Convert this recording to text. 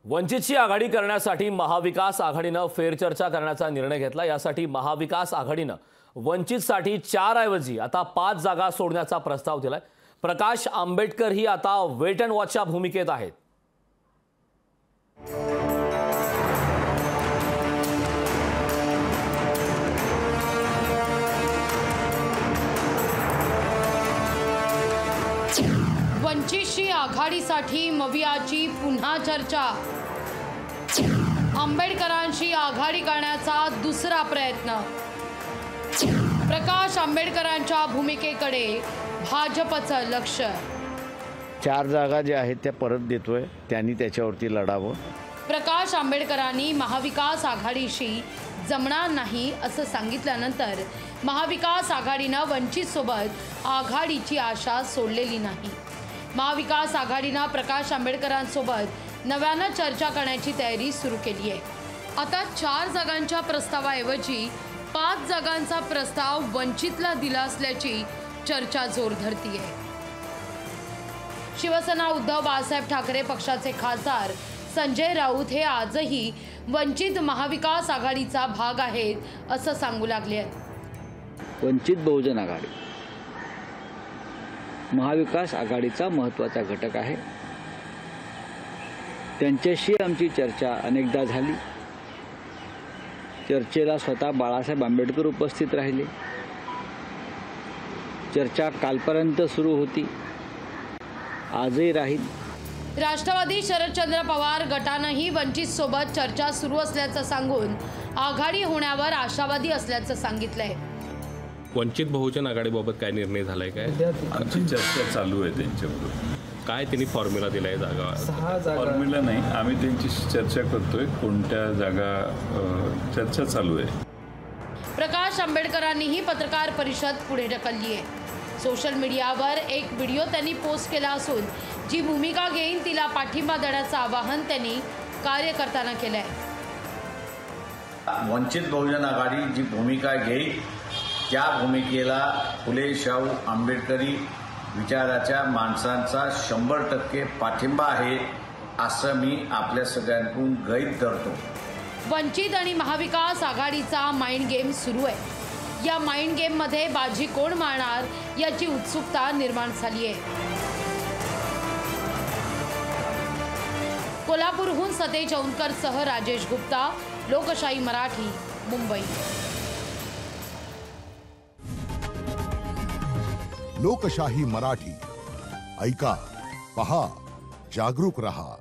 वंचितची आघाडी करण्यासाठी महाविकास आघाडीने फेरचर्चा करण्याचा निर्णय घेतला। यासाठी महाविकास आघाडीने वंचितसाठी 4 ऐवजी आता 5 जागा सोडण्याचा प्रस्ताव दिलाय। प्रकाश आंबेडकर ही आता वेट अँड वॉचच्या भूमिकेत आहेत। वंचितशी आघाडीसाठी मवियाची पुन्हा चर्चा। आंबेडकरांशी आघाडी करण्याचा दुसरा प्रयत्न। प्रकाश आंबेडकरांच्या भूमिकेकडे भाजपचं लक्ष। 4 जागा ज्या आहेत त्या परत देतोय, त्यांनी त्याच्यावरती लढावं। प्रकाश आंबेडकरांनी महाविकास आघाडीशी जमणार नाही असं सांगितल्यानंतर महाविकास आघाडीनं वंचित सोबत आघाडीची आशा सोडलेली नाही। महाविकास आघाडीनं प्रकाश आंबेडकरांसोबत नव्यानं चर्चा करण्याची तयारी सुरू केली आहे। आता 4 जागांच्या प्रस्तावाऐवजी 5 जागांचा प्रस्ताव वंचितला दिला असल्याची चर्चा जोर धरतीये। शिवसेना उद्धव बाळासाहेब ठाकरे पक्षाचे खासदार संजय राऊत हे आजही वंचित महाविकास आघाडीचा भाग आहेत असं सांगू लागले आहेत। वंचित बहुजन आघाडी महाविकास आघाडीचा महत्त्वाचा घटक आहे। त्यांच्याशी आमची चर्चा अनेकदा झाली। चर्चेला स्वतः बाळासाहेब आंबेडकर उपस्थित राहिले। चर्चा कालपर्यंत सुरू होती, आजही राहील। राष्ट्रवादी शरदचंद्र पवार गटानंही वंचित सोबत चर्चा सुरू असल्याचं सांगून आघाडी होण्यावर आशावादी असल्याचं सांगितलंय। वंचित बहुजन आघाडीबाबत काय निर्णय झालाय? काय आमची चर्चा चालू आहे त्यांच्याबरोबर। काय त्यांनी फॉर्म्युला दिलाय? जागा फॉर्म्युला नाही, आम्ही त्यांची चर्चा करतोय, कोणत्या जागा चर्चा चालू आहे। प्रकाश आंबेडकरांनीही पत्रकार परिषद पुढे ढकलली आहे। सोशल मीडियावर एक व्हिडिओ त्यांनी पोस्ट केला असून जी भूमिका घेईन तिला पाठिंबा देण्याचं आवाहन त्यांनी कार्यकर्त्यांना केलंय। वंचित बहुजन आघाडी जी भूमिका घेईल त्या भूमिकेला फुले शाहू आंबेडकरी विचाराच्या माणसांचा 100% पाठिंबा आहे असं मी आपल्या सगळ्यांकडून गृहीत धरतो। वंचित आणि महाविकास आघाडीचा माइंड गेम सुरू आहे। या माइंड गेम मध्ये बाजी कोण मारणार याची उत्सुकता निर्माण झाली आहे। कोल्हापूरहून सतेज औंधकर सह राजेश गुप्ता, लोकशाही मराठी, मुंबई। लोकशाही मराठी ऐका, पहा, जागरूक रहा।